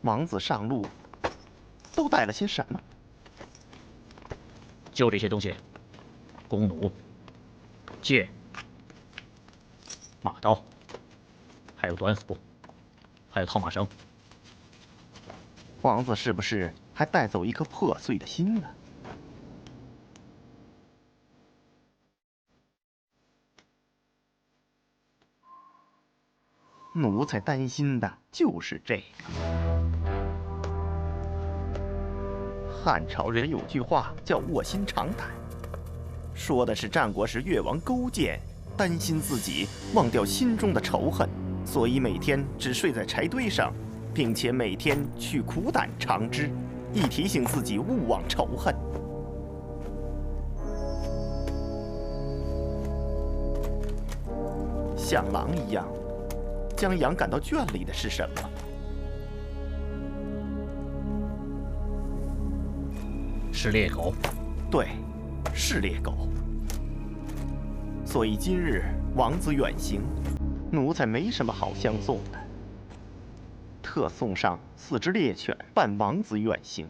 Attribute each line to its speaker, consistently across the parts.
Speaker 1: 王子上路都带了些什么？
Speaker 2: 就这些东西：弓弩、剑、马刀，还有短斧，还有套马绳。
Speaker 1: 王子是不是还带走一颗破碎的心呢？奴才担心的就是这个。汉朝人有句话叫“卧薪尝胆”，说的是战国时越王勾践担心自己忘掉心中的仇恨，所以每天只睡在柴堆上，并且每天去苦胆尝之，以提醒自己勿忘仇恨。像狼一样将羊赶到圈里的是什么？
Speaker 2: 是猎狗。
Speaker 1: 对，是猎狗。所以今日王子远行，奴才没什么好相送的，特送上4只猎犬伴王子远行。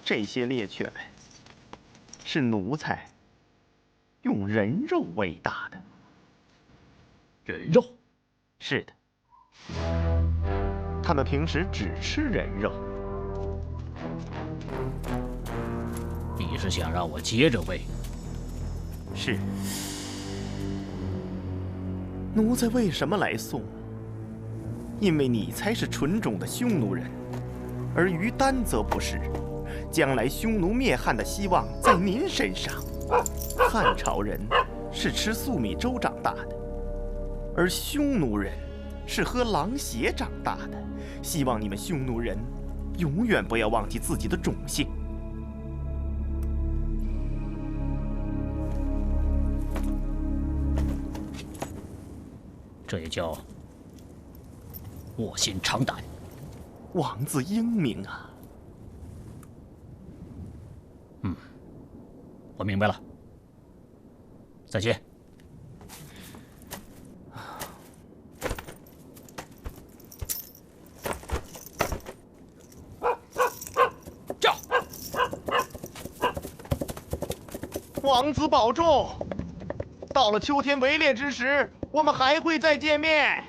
Speaker 1: 这些猎犬是奴才用人肉喂大的。
Speaker 2: 人肉？
Speaker 1: 是的，他们平时只吃人肉。
Speaker 2: 你是想让我接着喂？
Speaker 1: 是。奴才为什么来送？因为你才是纯种的匈奴人，而于丹则不是。将来匈奴灭汉的希望在您身上。汉朝人是吃粟米粥长大的，而匈奴人是喝狼血长大的。希望你们匈奴人永远不要忘记自己的种姓。
Speaker 2: 这也叫卧薪尝胆。
Speaker 1: 王子英明啊！
Speaker 2: 我明白了。再见。叫！
Speaker 1: 王子保重。到了秋天围猎之时，我们还会再见面。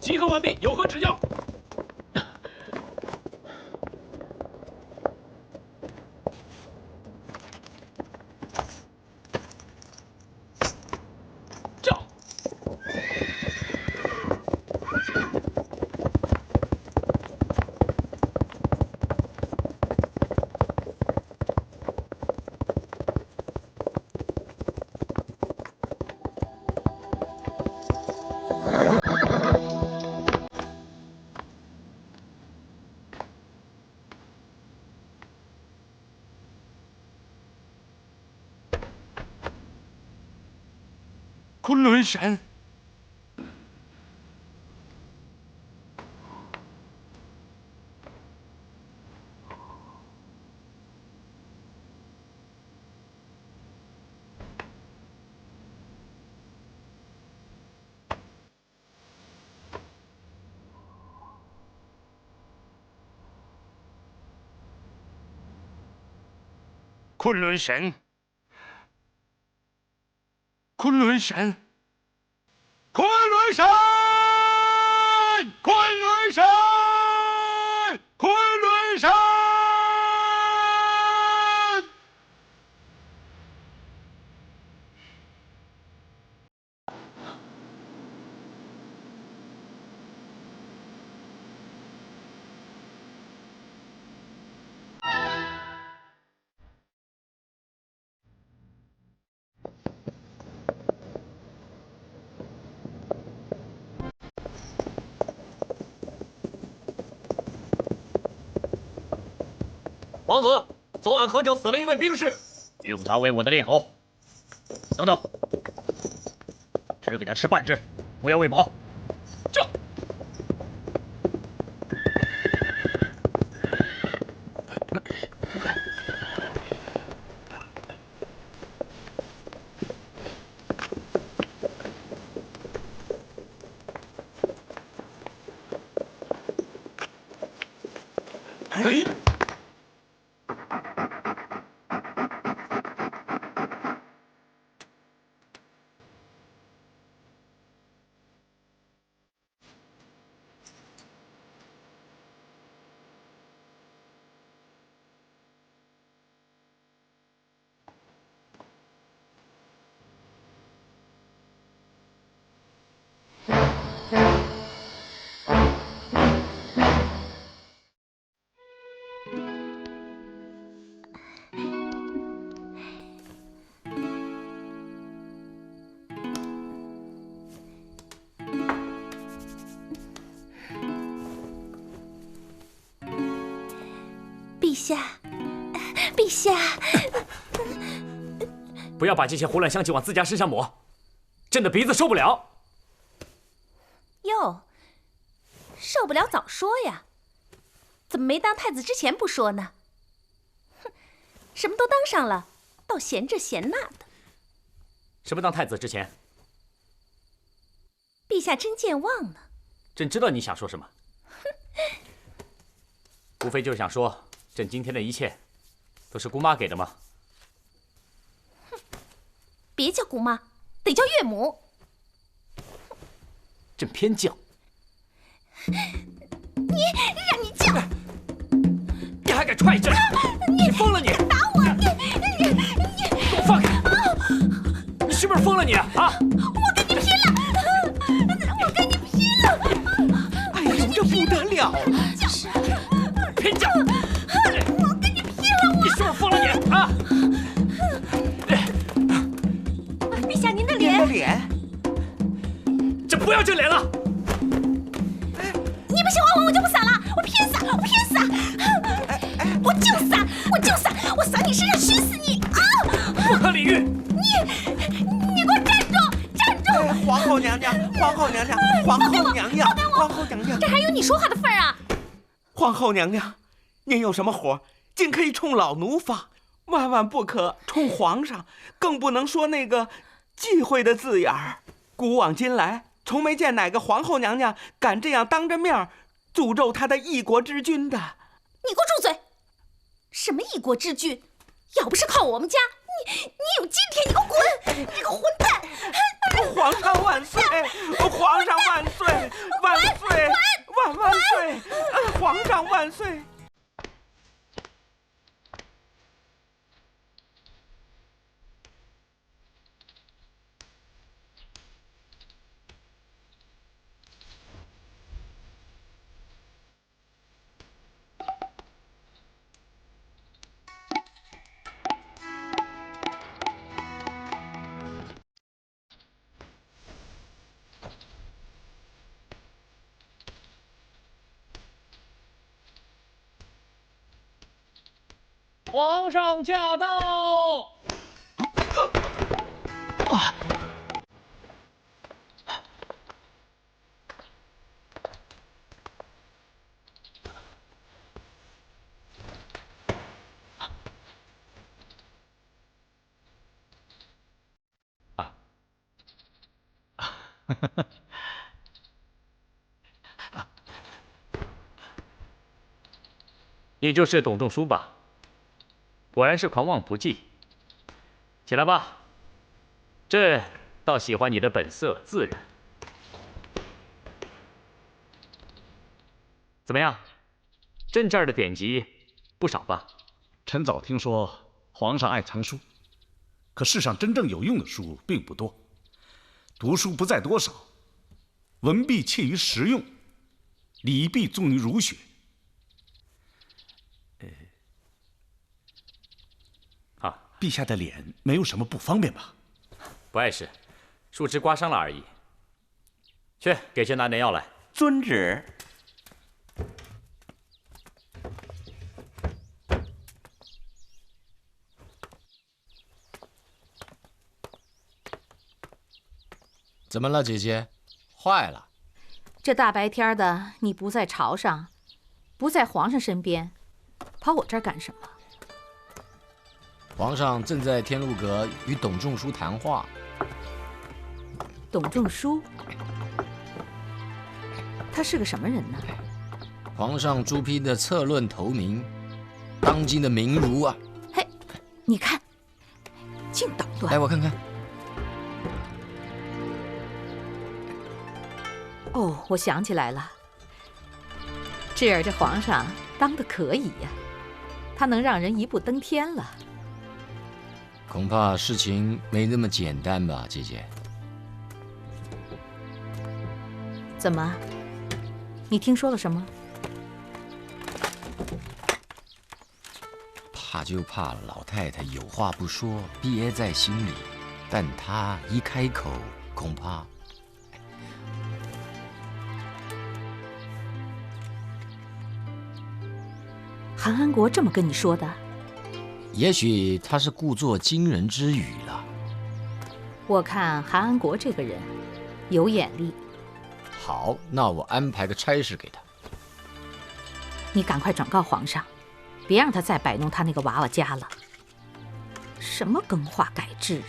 Speaker 3: 集合完毕，有何指教？叫！
Speaker 4: 昆仑神，昆仑神，昆仑神，昆仑神。
Speaker 2: 皇子，昨晚喝酒死了一位兵士，用他为我的列侯。等等，只给他吃半只，不要喂饱。
Speaker 3: 这。 哎，
Speaker 5: 陛下，陛下，
Speaker 3: 不要把这些胡乱香气往自家身上抹，朕的鼻子受不了。
Speaker 5: 哟，受不了早说呀！怎么没当太子之前不说呢？哼，什么都当上了，倒嫌这嫌那的。
Speaker 3: 什么当太子之前？
Speaker 5: 陛下真健忘呢。
Speaker 3: 朕知道你想说什么，无非就是想说，朕今天的一切都是姑妈给的吗？
Speaker 5: 哼，别叫姑妈，得叫岳母。
Speaker 3: 朕偏叫。
Speaker 5: 让你叫，
Speaker 3: 你还敢踹朕？你疯了你！
Speaker 5: 打我！
Speaker 3: 给我放开！你是不是疯了你啊？
Speaker 5: 我跟你拼了！我跟你拼了！
Speaker 6: 哎呦，这不得了了！
Speaker 3: 偏叫！
Speaker 5: 我跟你拼了！
Speaker 3: 你是不是疯了你啊？
Speaker 5: 陛下，您的
Speaker 6: 你的
Speaker 5: 脸，
Speaker 6: 脸，
Speaker 3: 朕不要这脸了！
Speaker 5: 你不喜欢我，我就不撒了，我偏撒，我偏撒，我就撒，我就撒，我撒你身上，熏死你啊！
Speaker 3: 不可理喻！
Speaker 5: 你给我站住，站住！
Speaker 6: 哎，皇后娘娘，皇后娘娘，皇后娘娘，皇后娘娘，
Speaker 5: 这还有你说话的份儿啊！
Speaker 6: 皇后娘娘，您有什么火，尽可以冲老奴发，万万不可冲皇上，更不能说那个忌讳的字眼儿。古往今来，从没见哪个皇后娘娘敢这样当着面诅咒她的一国之君的。
Speaker 5: 你给我住嘴！什么一国之君？要不是靠我们家，你有今天，你给我滚！你个混蛋！
Speaker 6: 皇上万岁！皇上万岁！万岁！万岁！皇上万岁！
Speaker 3: 皇上驾到！你就是董仲舒吧？果然是狂妄不羁。起来吧，朕倒喜欢你的本色自然。怎么样，朕这儿的典籍不少吧？
Speaker 7: 臣早听说皇上爱藏书，可世上真正有用的书并不多。读书不在多少，文必切于实用，礼必重于儒学。陛下的脸没有什么不方便吧？
Speaker 3: 不碍事，树枝刮伤了而已。去，给朕拿点药来。
Speaker 6: 遵旨。
Speaker 8: 怎么了，姐姐？坏了！
Speaker 9: 这大白天的，你不在朝上，不在皇上身边，跑我这儿干什么？
Speaker 8: 皇上正在天禄阁与董仲舒谈话。
Speaker 9: 董仲舒，他是个什么人呢？
Speaker 8: 皇上朱批的策论头名，当今的名儒啊！
Speaker 9: 嘿，你看，净捣乱！
Speaker 8: 来，我看看。
Speaker 9: 哦，我想起来了，这儿这皇上当得可以呀，他能让人一步登天了。
Speaker 8: 恐怕事情没那么简单吧，姐姐。
Speaker 9: 怎么？你听说了什么？
Speaker 8: 怕就怕老太太有话不说，憋在心里，但她一开口，恐怕……
Speaker 9: 韩安国这么跟你说的？
Speaker 8: 也许他是故作惊人之语了。
Speaker 9: 我看韩安国这个人有眼力。
Speaker 8: 好，那我安排个差事给他。
Speaker 9: 你赶快转告皇上，别让他再摆弄他那个娃娃家了。什么更化改制啊？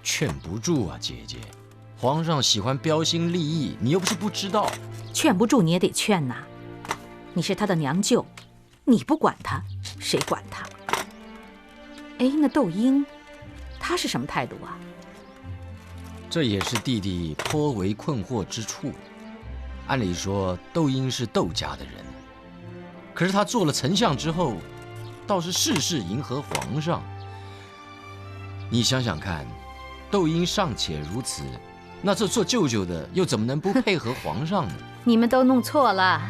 Speaker 8: 劝不住啊，姐姐。皇上喜欢标新立异，你又不是不知道。
Speaker 9: 劝不住你也得劝呐。你是他的娘舅，你不管他，谁管他？哎，那窦婴，他是什么态度啊？
Speaker 8: 这也是弟弟颇为困惑之处。按理说，窦婴是窦家的人，可是他做了丞相之后，倒是事事迎合皇上。你想想看，窦婴尚且如此，那这做舅舅的又怎么能不配合皇上呢？
Speaker 9: 你们都弄错了。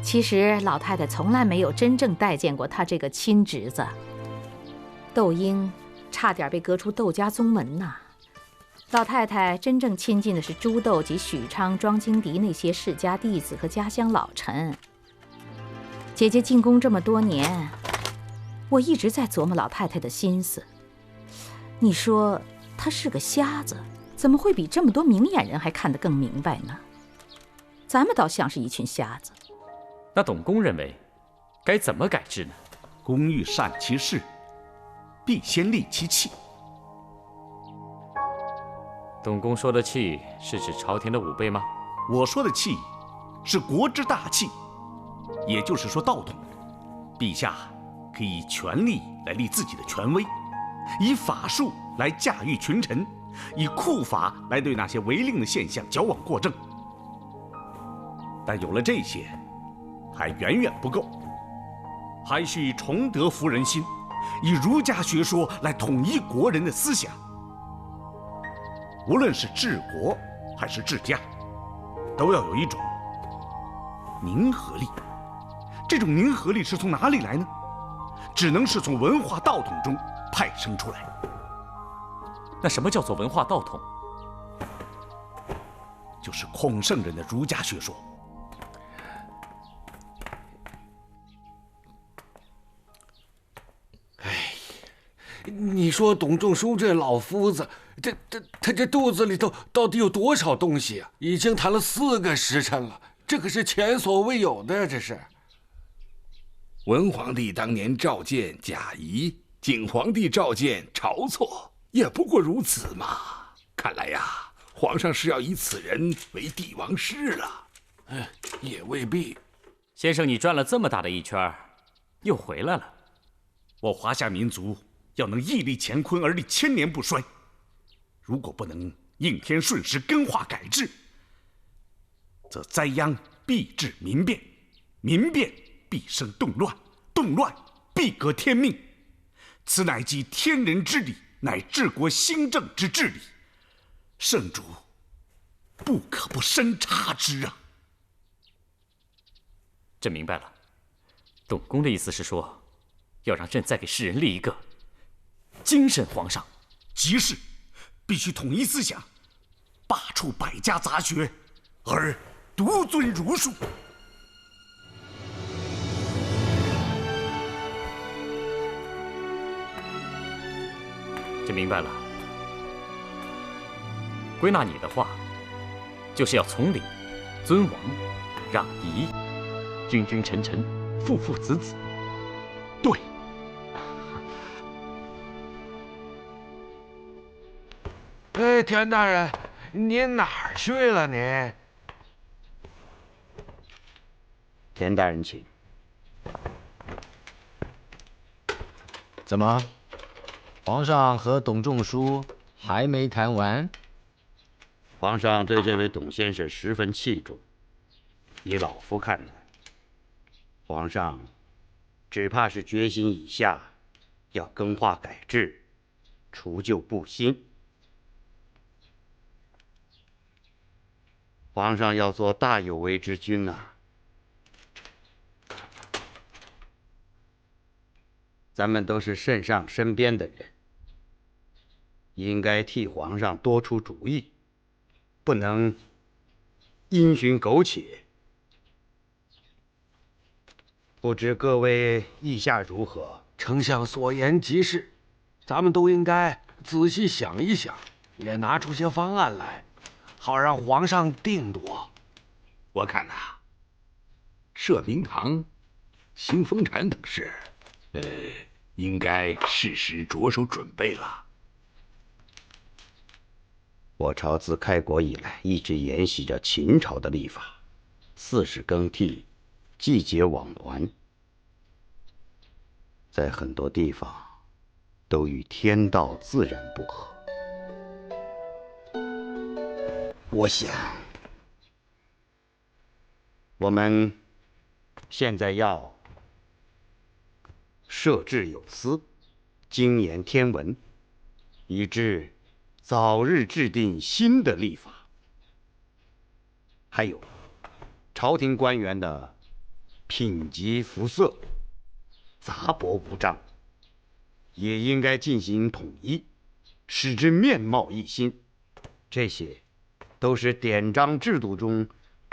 Speaker 9: 其实老太太从来没有真正待见过他这个亲侄子。窦婴差点被革出窦家宗门呐。老太太真正亲近的是朱窦及许昌、庄金迪那些世家弟子和家乡老臣。姐姐进宫这么多年，我一直在琢磨老太太的心思。你说她是个瞎子，怎么会比这么多明眼人还看得更明白呢？咱们倒像是一群瞎子。
Speaker 3: 那董公认为该怎么改制呢？
Speaker 7: 公欲善其事，必先利其器。
Speaker 3: 董公说的器是指朝廷的武备吗？
Speaker 7: 我说的器是国之大器，也就是说道统。陛下可以以权力来立自己的权威，以法术来驾驭群臣，以酷法来对那些违令的现象矫枉过正。但有了这些，还远远不够，还需重德服人心，以儒家学说来统一国人的思想。无论是治国还是治家，都要有一种凝合力。这种凝合力是从哪里来呢？只能是从文化道统中派生出来。
Speaker 3: 那什么叫做文化道统？
Speaker 7: 就是孔圣人的儒家学说。
Speaker 4: 你说董仲舒这老夫子，他这肚子里头到底有多少东西啊？已经谈了4个时辰了，这可是前所未有的，这是。
Speaker 10: 文皇帝当年召见贾谊，景皇帝召见晁错，也不过如此嘛。看来呀，皇上是要以此人为帝王师了。
Speaker 4: 也未必。
Speaker 3: 先生，你转了这么大的一圈，又回来了。
Speaker 7: 我华夏民族要能屹立乾坤而立千年不衰，如果不能应天顺时根化改制，则灾殃必至民变，民变必生动乱，动乱必革天命。此乃即天人之理，乃治国兴政之治理。圣主不可不深察之啊！
Speaker 3: 朕明白了，董公的意思是说，要让朕再给世人立一个精神皇上。
Speaker 7: 即是必须统一思想，罢黜百家杂学，而独尊儒术。
Speaker 3: 朕明白了。归纳你的话，就是要从礼、尊王、让仪，君君臣臣，父父子子。
Speaker 10: 对。
Speaker 4: 哎，田大人，您哪儿去了您？
Speaker 11: 田大人，请。
Speaker 8: 怎么，皇上和董仲舒还没谈完？
Speaker 11: 皇上对这位董先生十分器重，以老夫看来，皇上只怕是决心已下，要更化改制，除旧布新。皇上要做大有为之君啊！咱们都是圣上身边的人，应该替皇上多出主意，不能因循苟且。不知各位意下如何？
Speaker 4: 丞相所言极是，咱们都应该仔细想一想，也拿出些方案来，好让皇上定夺。
Speaker 10: 我看呐，设明堂、兴风禅等事，应该适时着手准备了。
Speaker 11: 我朝自开国以来，一直沿袭着秦朝的历法，40更替，季节往还，在很多地方都与天道自然不合。我想，我们现在要设置有司，精研天文，以致早日制定新的历法。还有，朝廷官员的品级服色杂薄无章，也应该进行统一，使之面貌一新。这些都是典章制度中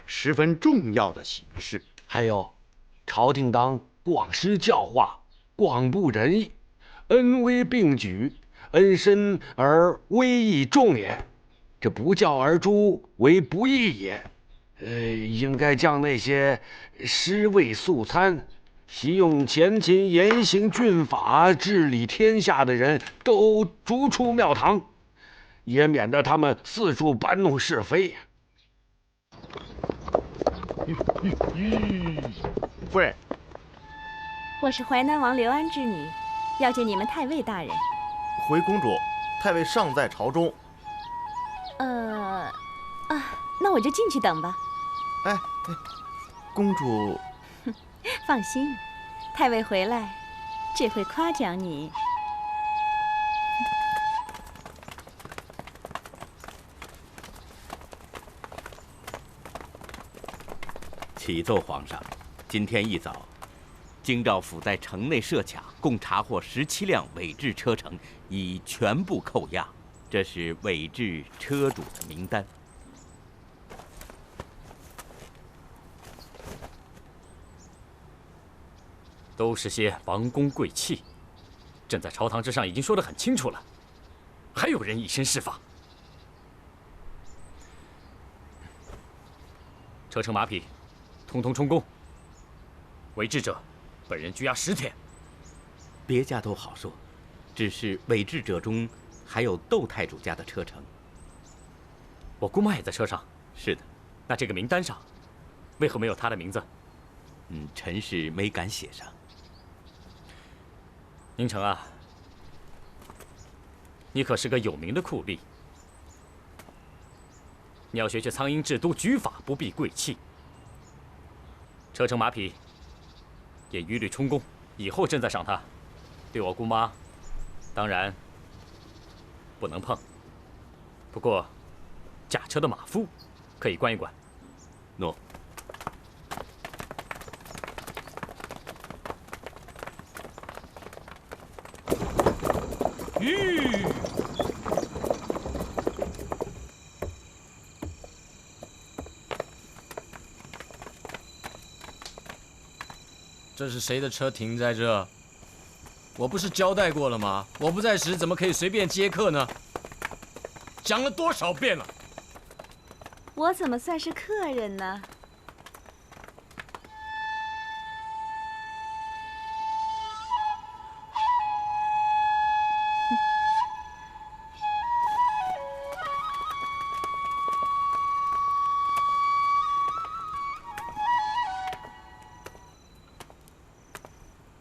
Speaker 11: 十分重要的形式。
Speaker 4: 还有，朝廷当广施教化，广布仁义，恩威并举，恩深而威义重也。这不教而诛，为不义也。应该将那些尸位素餐、习用前秦严刑峻法治理天下的人都逐出庙堂，也免得他们四处搬弄是非。
Speaker 1: 夫人，
Speaker 12: 我是淮南王刘安之女，要见你们太尉大人。
Speaker 1: 回公主，太尉尚在朝中。
Speaker 12: 那我就进去等吧。
Speaker 1: 哎，公主，
Speaker 12: 放心，太尉回来只会夸奖你。
Speaker 6: 启奏皇上，今天一早，京兆府在城内设卡，共查获17辆伪制车乘，已全部扣押。这是伪制车主的名单。
Speaker 3: 都是些王公贵戚，朕在朝堂之上已经说得很清楚了，还有人以身试法。车乘马匹，通通充公。伪制者，本人拘押10天。
Speaker 6: 别家都好说，只是伪制者中还有窦太主家的车乘。
Speaker 3: 我姑妈也在车上。
Speaker 6: 是的。
Speaker 3: 那这个名单上，为何没有她的名字？
Speaker 6: 臣是没敢写上。
Speaker 3: 宁城啊，你可是个有名的酷吏，你要学学苍鹰制度，举法不避贵戚。车乘马匹也一律充公，以后朕再赏他。对我姑妈，当然不能碰。不过，驾车的马夫可以关一关。
Speaker 6: 诺。
Speaker 8: 这是谁的车停在这？我不是交代过了吗？我不在时怎么可以随便接客呢？讲了多少遍了？
Speaker 12: 我怎么算是客人呢？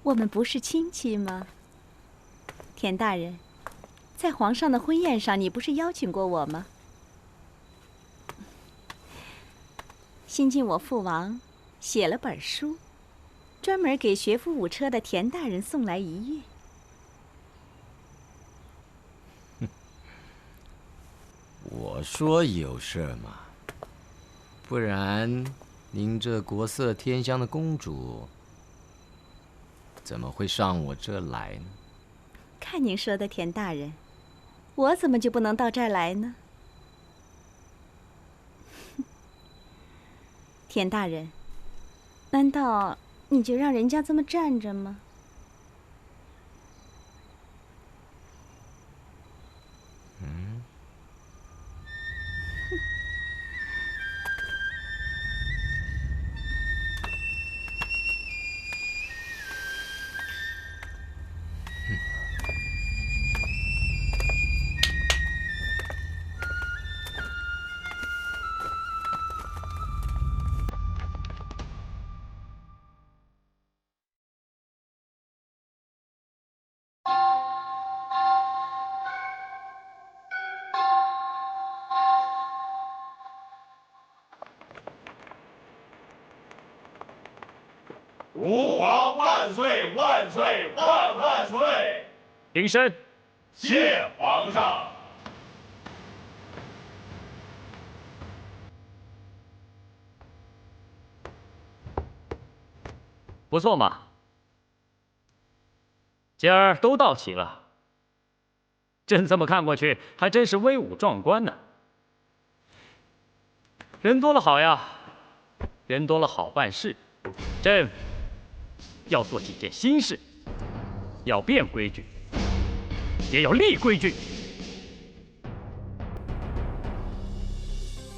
Speaker 12: 我们不是亲戚吗？田大人，在皇上的婚宴上，你不是邀请过我吗？新晋我父王写了本书，专门给学富五车的田大人送来一阅。
Speaker 8: 我说有事嘛，不然您这国色天香的公主怎么会上我这来呢？
Speaker 12: 看您说的，田大人，我怎么就不能到这儿来呢？田大人，难道你就让人家这么站着吗？
Speaker 13: 吾皇万岁万岁万万岁！
Speaker 3: 平身。
Speaker 13: 谢皇上。
Speaker 3: 不错嘛，今儿都到齐了。朕这么看过去，还真是威武壮观呢。人多了好呀，人多了好办事。朕要做几件新事，要变规矩，也要立规矩。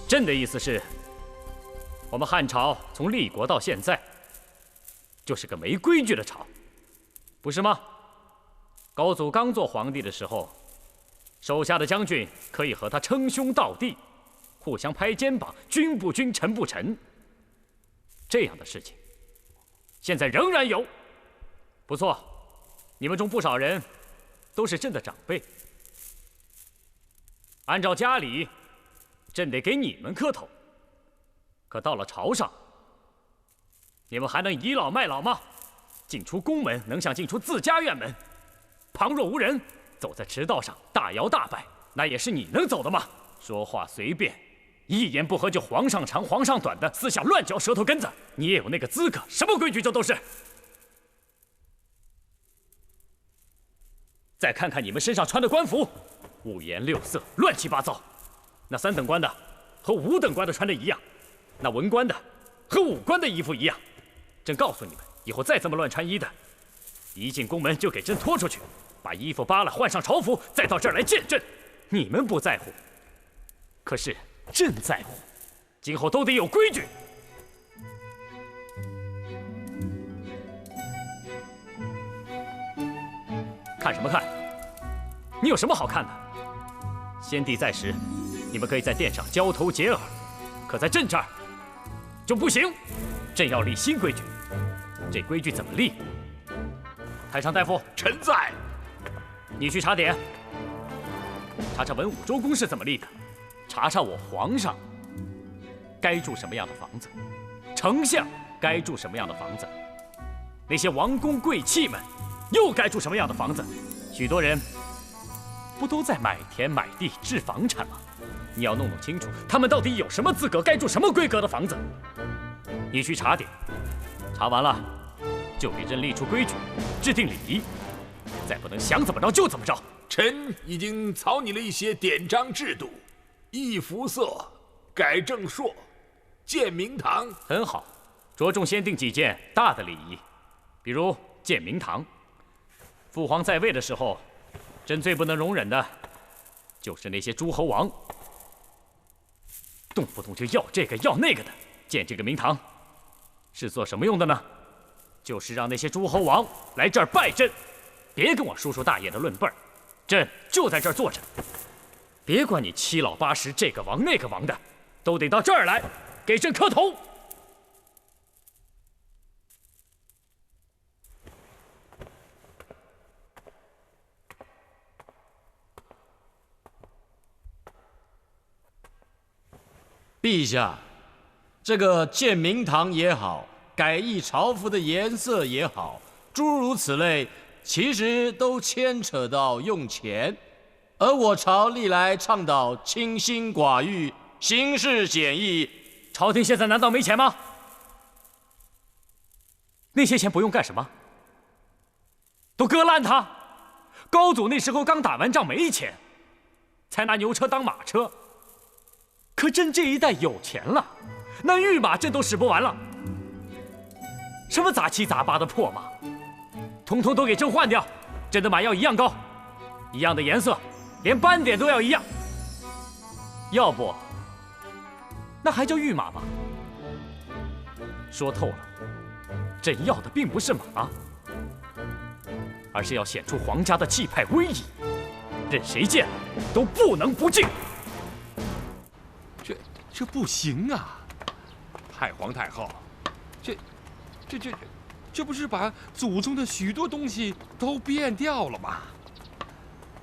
Speaker 3: 朕的意思是，我们汉朝从立国到现在，就是个没规矩的朝，不是吗？高祖刚做皇帝的时候，手下的将军可以和他称兄道弟，互相拍肩膀，君不君，臣不臣。这样的事情，现在仍然有。不错，你们中不少人都是朕的长辈，按照家礼，朕得给你们磕头。可到了朝上，你们还能倚老卖老吗？进出宫门能像进出自家院门？旁若无人，走在驰道上大摇大摆，那也是你能走的吗？说话随便，一言不合就皇上长皇上短的，私下乱嚼舌头根子，你也有那个资格？什么规矩这都是。再看看你们身上穿的官服，五颜六色，乱七八糟。那3等官的和5等官的穿的一样，那文官的和武官的衣服一样。朕告诉你们，以后再这么乱穿衣的，一进宫门就给朕拖出去，把衣服扒了，换上朝服，再到这儿来见朕。你们不在乎，可是朕在乎，今后都得有规矩。看什么看？你有什么好看的？先帝在时，你们可以在殿上交头接耳，可在朕这儿就不行。朕要立新规矩，这规矩怎么立？太上大夫，
Speaker 10: 臣在。
Speaker 3: 你去查点，查查文武周公是怎么立的，查查我皇上该住什么样的房子，丞相该住什么样的房子，那些王公贵戚们又该住什么样的房子？许多人不都在买田买地置房产吗？你要弄弄清楚，他们到底有什么资格，该住什么规格的房子。你去查点，查完了就给朕立出规矩，制定礼仪，再不能想怎么着就怎么着。
Speaker 10: 臣已经草拟了一些典章制度，易服色，改正朔，建明堂。
Speaker 3: 很好，着重先定几件大的礼仪，比如建明堂。父皇在位的时候，朕最不能容忍的，就是那些诸侯王。动不动就要这个要那个的，建这个明堂是做什么用的呢？就是让那些诸侯王来这儿拜朕，别跟我叔叔大爷的论辈儿，朕就在这儿坐着，别管你七老八十这个王那个王的，都得到这儿来给朕磕头。
Speaker 8: 陛下，这个建明堂也好，改易朝服的颜色也好，诸如此类，其实都牵扯到用钱。而我朝历来倡导清心寡欲、行事简易。
Speaker 3: 朝廷现在难道没钱吗？那些钱不用干什么？都割烂它。高祖那时候刚打完仗没钱，才拿牛车当马车。可朕这一代有钱了，那御马朕都使不完了。什么杂七杂八的破马，统统都给朕换掉。朕的马要一样高，一样的颜色，连斑点都要一样。要不，那还叫御马吗？说透了，朕要的并不是马，而是要显出皇家的气派威仪，任谁见了都不能不敬。
Speaker 10: 这不行啊！太皇太后，这不是把祖宗的许多东西都变掉了吗？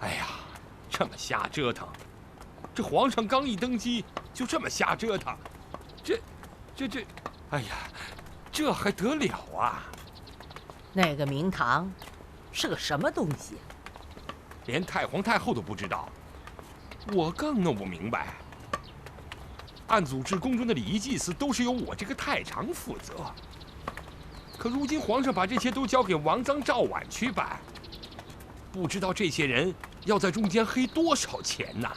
Speaker 10: 哎呀，这么瞎折腾！这皇上刚一登基就这么瞎折腾，哎呀，这还得了啊！
Speaker 14: 那个明堂是个什么东西？
Speaker 10: 连太皇太后都不知道，我更弄不明白。按祖制，宫中的礼仪祭祀都是由我这个太常负责。可如今皇上把这些都交给王臧、赵婉去办，不知道这些人要在中间黑多少钱呐？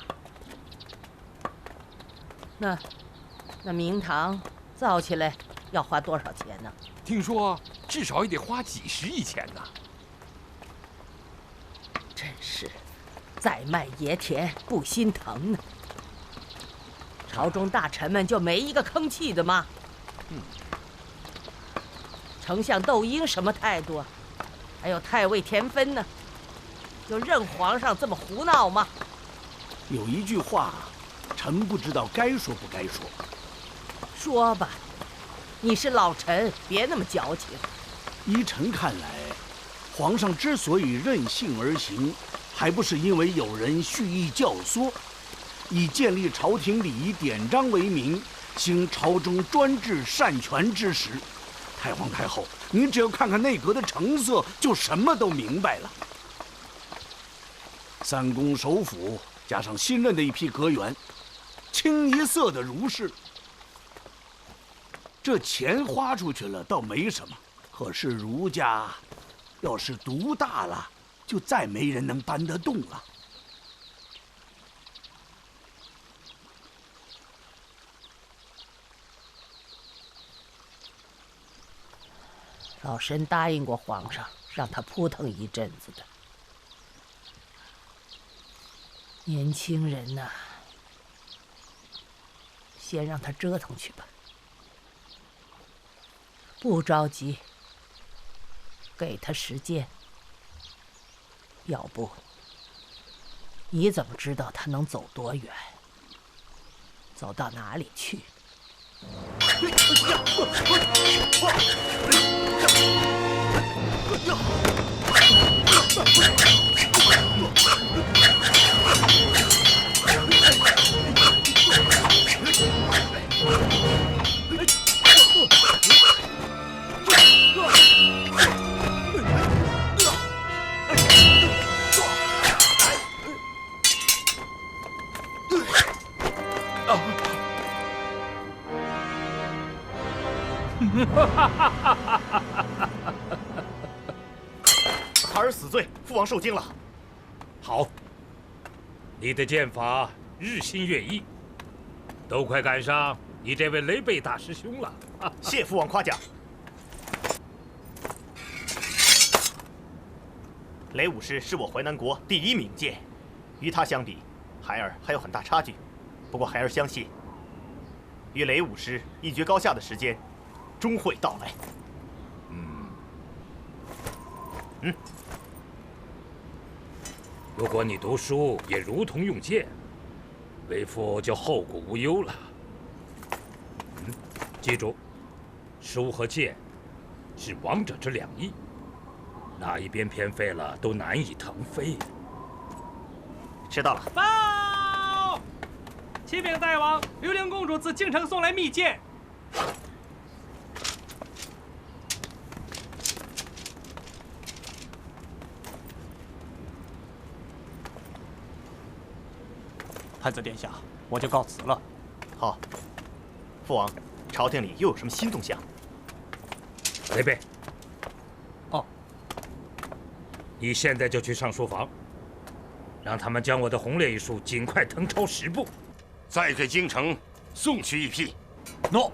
Speaker 14: 那明堂造起来要花多少钱呢？
Speaker 10: 听说至少也得花几十亿钱呢。
Speaker 14: 真是，再卖野田不心疼呢。朝中大臣们就没一个吭气的吗？丞相窦婴什么态度啊？还有太尉田汾呢？就任皇上这么胡闹吗？
Speaker 15: 有一句话，臣不知道该说不该说。
Speaker 14: 说吧，你是老臣，别那么矫情。
Speaker 15: 依臣看来，皇上之所以任性而行，还不是因为有人蓄意教唆。以建立朝廷礼仪典章为名，行朝中专制擅权之实。太皇太后，您只要看看内阁的成色，就什么都明白了。三公首辅加上新任的一批阁员，清一色的儒士。这钱花出去了倒没什么，可是儒家要是独大了，就再没人能搬得动了。
Speaker 14: 老身答应过皇上，让他扑腾一阵子的。年轻人呐，先让他折腾去吧，不着急，给他时间。要不，你怎么知道他能走多远，走到哪里去？
Speaker 1: 孩儿死罪，父王受惊了。
Speaker 16: 好，你的剑法日新月异，都快赶上你这位雷贝大师兄了。
Speaker 1: 谢父王夸奖。雷武师是我淮南国第一名剑，与他相比，孩儿还有很大差距。不过孩儿相信，与雷武师一决高下的时间终会到来。
Speaker 16: 如果你读书也如同用剑，为父就后顾无忧了。记住，书和剑是王者之两翼，哪一边偏废了，都难以腾飞。
Speaker 1: 知道了。
Speaker 17: 报！启禀大王，刘玲公主自京城送来密剑。
Speaker 1: 太子殿下，我就告辞了。好，父王，朝廷里又有什么新动向？
Speaker 16: 雷贝，
Speaker 1: 哦，
Speaker 16: 你现在就去上书房，让他们将我的红烈一书尽快誊抄10部，
Speaker 10: 再给京城送去一批。
Speaker 1: 诺。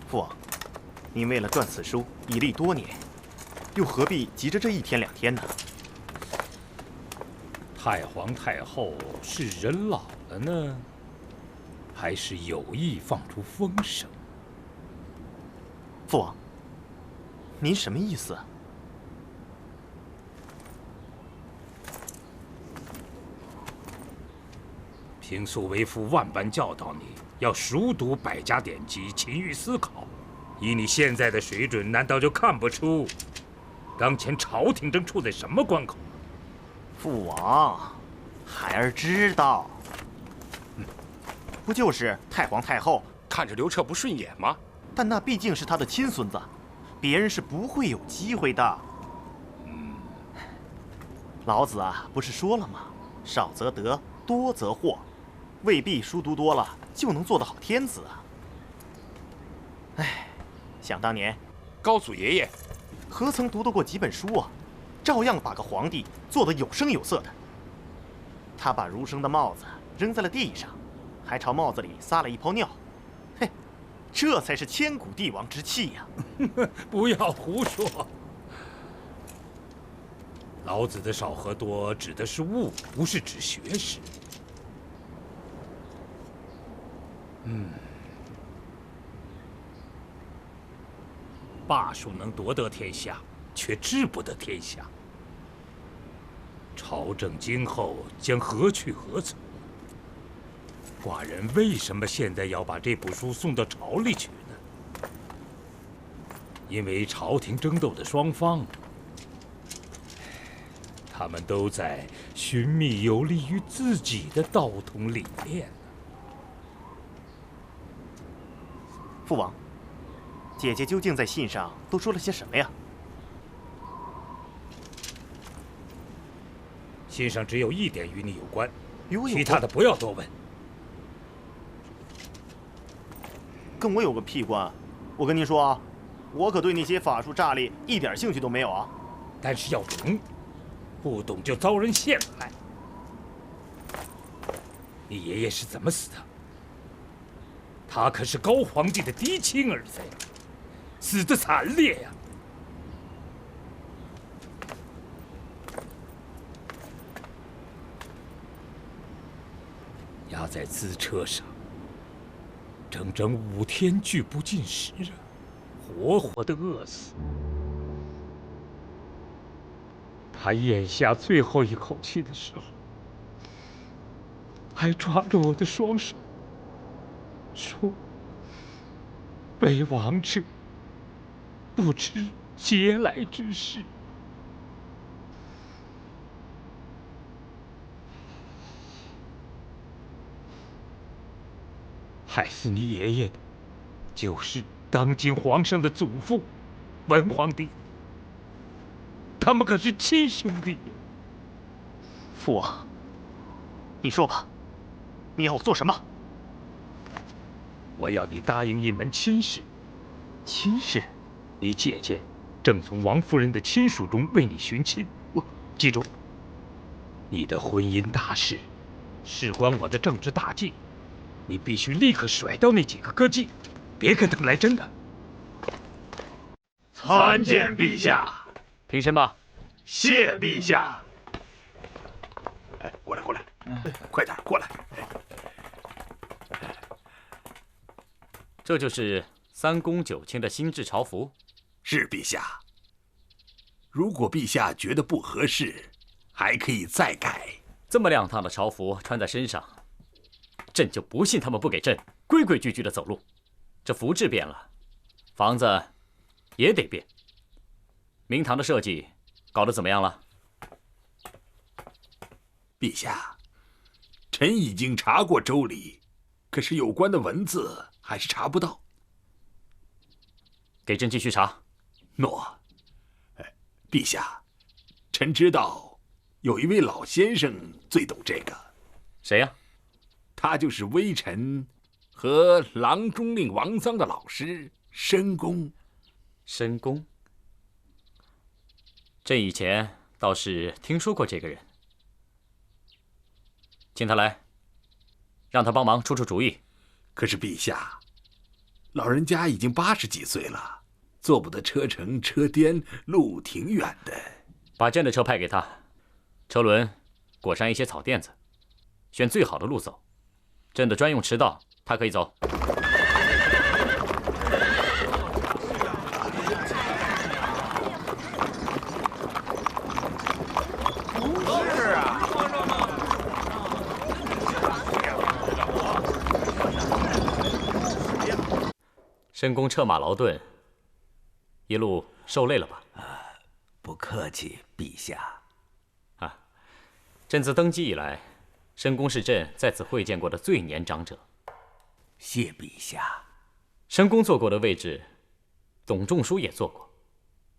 Speaker 1: 父王，您为了撰此书已历多年，又何必急着这1天2天呢？
Speaker 16: 太皇太后是人老了呢，还是有意放出风声？
Speaker 1: 父王，您什么意思？
Speaker 16: 平素为父万般教导你，要熟读百家典籍，勤于思考。以你现在的水准，难道就看不出当前朝廷正处在什么关口？
Speaker 1: 父王，孩儿知道，不就是太皇太后
Speaker 10: 看着刘彻不顺眼吗？
Speaker 1: 但那毕竟是他的亲孙子，别人是不会有机会的。老子啊，不是说了吗？少则得，多则祸，未必书读多了就能做得好天子啊。哎，想当年，
Speaker 10: 高祖爷爷
Speaker 1: 何曾读得过几本书啊？照样把个皇帝做得有声有色的。他把儒生的帽子扔在了地上，还朝帽子里撒了一泡尿。嘿，这才是千古帝王之气呀！
Speaker 16: 不要胡说。老子的少和多指的是物，不是指学识。霸术能夺得天下，却治不得天下。朝政今后将何去何从？寡人为什么现在要把这部书送到朝里去呢？因为朝廷争斗的双方，他们都在寻觅有利于自己的道统理念。
Speaker 1: 父王，姐姐究竟在信上都说了些什么呀？
Speaker 16: 信上只有一点与你有关，
Speaker 1: 与我有关，
Speaker 16: 其他的不要多问。
Speaker 1: 跟我有个屁关！我跟您说啊，我可对那些法术诈力一点兴趣都没有啊。
Speaker 16: 但是要懂，不懂就遭人陷害。你爷爷是怎么死的？他可是高皇帝的嫡亲儿子，死得惨烈呀！压在资车上，整整5天拒不进食啊，活活的饿死。他咽下最后一口气的时候，还抓着我的双手，说：“为王者，不知嗟来之事。”害死你爷爷的，就是当今皇上的祖父，文皇帝。他们可是亲兄弟。
Speaker 1: 父王，你说吧，你要我做什么？
Speaker 16: 我要你答应一门亲事。
Speaker 1: 亲事？
Speaker 16: 你姐姐正从王夫人的亲属中为你寻亲。记住，你的婚姻大事，事关我的政治大计。你必须立刻甩掉那几个歌妓，别跟他们来真的。
Speaker 13: 参见陛下。
Speaker 3: 平身吧。
Speaker 13: 谢陛下。哎，过来过来。
Speaker 10: 快点过来。
Speaker 3: 这就是3公9卿的新制朝服。
Speaker 10: 是陛下。如果陛下觉得不合适，还可以再改。
Speaker 3: 这么亮堂的朝服穿在身上，朕就不信他们不给朕规规矩矩的走路。这服制变了，房子也得变。明堂的设计搞得怎么样了？
Speaker 10: 陛下，臣已经查过周礼，可是有关的文字还是查不到。
Speaker 3: 给朕继续查。
Speaker 10: 诺。陛下，臣知道有一位老先生最懂这个。
Speaker 3: 谁呀？
Speaker 10: 他就是微臣和郎中令王臧的老师申公。
Speaker 3: 申公，朕以前倒是听说过这个人。请他来，让他帮忙出出主意。
Speaker 10: 可是陛下，老人家已经80几岁了，坐不得车程车颠，路挺远的。
Speaker 3: 把朕的车派给他，车轮裹上一些草垫子，选最好的路走。朕的专用驰道，他可以走。
Speaker 13: 是啊。
Speaker 3: 申公策马劳顿，一路受累了吧？
Speaker 6: 不客气，陛下。
Speaker 3: 朕自登基以来，申公是朕在此会见过的最年长者。
Speaker 6: 谢陛下。
Speaker 3: 申公坐过的位置，董仲舒也坐过，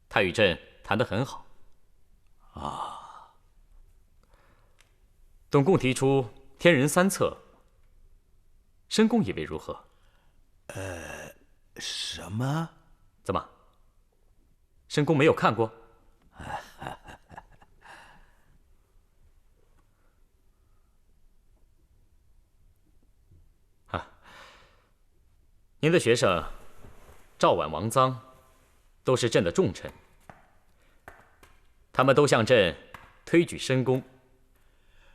Speaker 3: 他与朕谈得很好。董公提出天人3策，申公以为如何？
Speaker 6: 什么？
Speaker 3: 怎么？申公没有看过？您的学生赵绾、王臧都是朕的重臣，他们都向朕推举申公。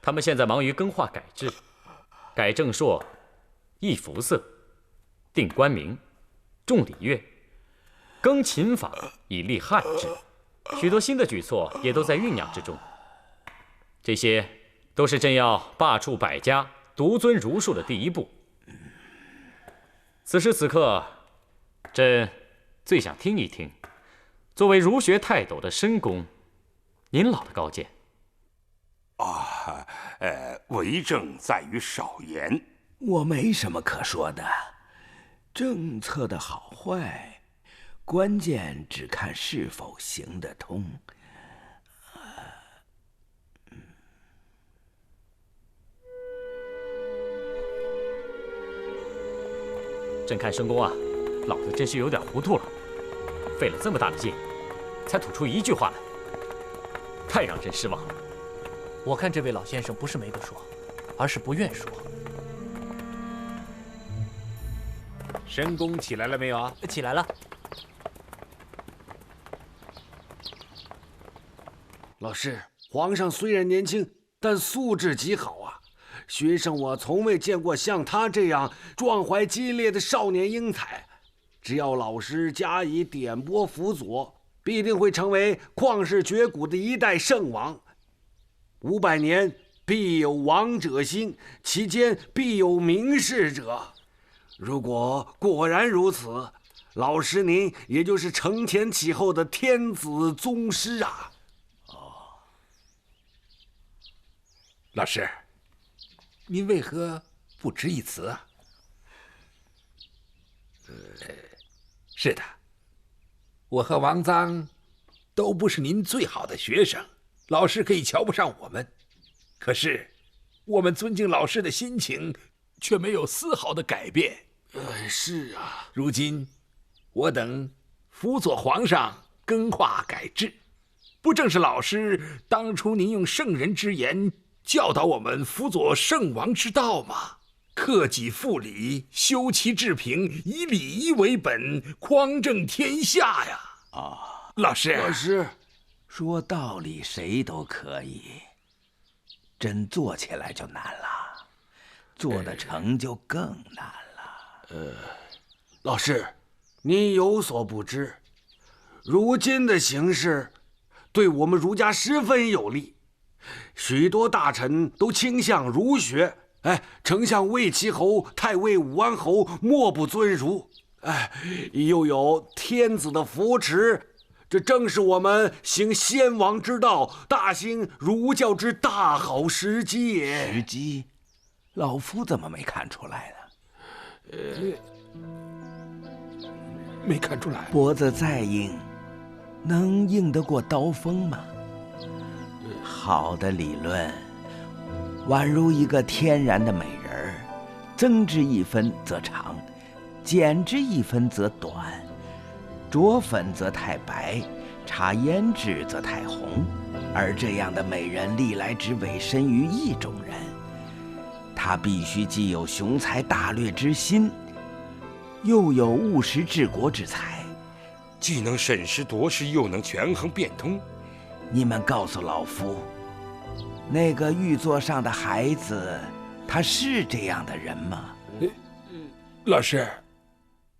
Speaker 3: 他们现在忙于更化改制，改正朔，议服色，定官名，重礼乐，更秦法以立汉制，许多新的举措也都在酝酿之中。这些都是朕要罢黜百家，独尊儒术的第一步。此时此刻，朕最想听一听，作为儒学泰斗的申公，您老的高见。
Speaker 10: 为政在于少言。
Speaker 6: 我没什么可说的，政策的好坏，关键只看是否行得通。
Speaker 3: 朕看申公啊，老子真是有点糊涂了，费了这么大的劲，才吐出一句话来，太让朕失望了。
Speaker 17: 我看这位老先生不是没得说，而是不愿说。
Speaker 16: 申公起来了没有啊？
Speaker 17: 起来了。
Speaker 4: 老师，皇上虽然年轻，但素质极好啊。学生我从未见过像他这样壮怀激烈的少年英才，只要老师加以点拨辅佐，必定会成为旷世绝古的一代圣王。500年必有王者兴，其间必有名士者。如果果然如此，老师您也就是承前启后的天子宗师啊！
Speaker 10: 老师，您为何不值一词啊？是的，我和王臧都不是您最好的学生，老师可以瞧不上我们，可是我们尊敬老师的心情却没有丝毫的改变。
Speaker 4: 是啊，
Speaker 10: 如今我等辅佐皇上更化改制，不正是老师当初您用圣人之言教导我们辅佐圣王之道吗？克己复礼，修齐治平，以礼仪为本，匡正天下呀！老师，
Speaker 6: 说道理谁都可以，真做起来就难了，做得成就更难了。
Speaker 4: 老师，您有所不知，如今的形势对我们儒家十分有利，许多大臣都倾向儒学。丞相魏齐侯、太尉武安侯莫不尊儒。又有天子的扶持，这正是我们行先王之道、大兴儒教之大好时机也。
Speaker 6: 时机，老夫怎么没看出来呢？
Speaker 10: 没看出来。
Speaker 6: 脖子再硬，能硬得过刀锋吗？好的理论，宛如一个天然的美人儿，增之一分则长，减之一分则短，着粉则太白，擦胭脂则太红。而这样的美人历来只委身于一种人，她必须既有雄才大略之心，又有务实治国之才，
Speaker 10: 既能审时度势，又能权衡变通。
Speaker 6: 你们告诉老夫，那个玉座上的孩子，他是这样的人吗？
Speaker 10: 老师，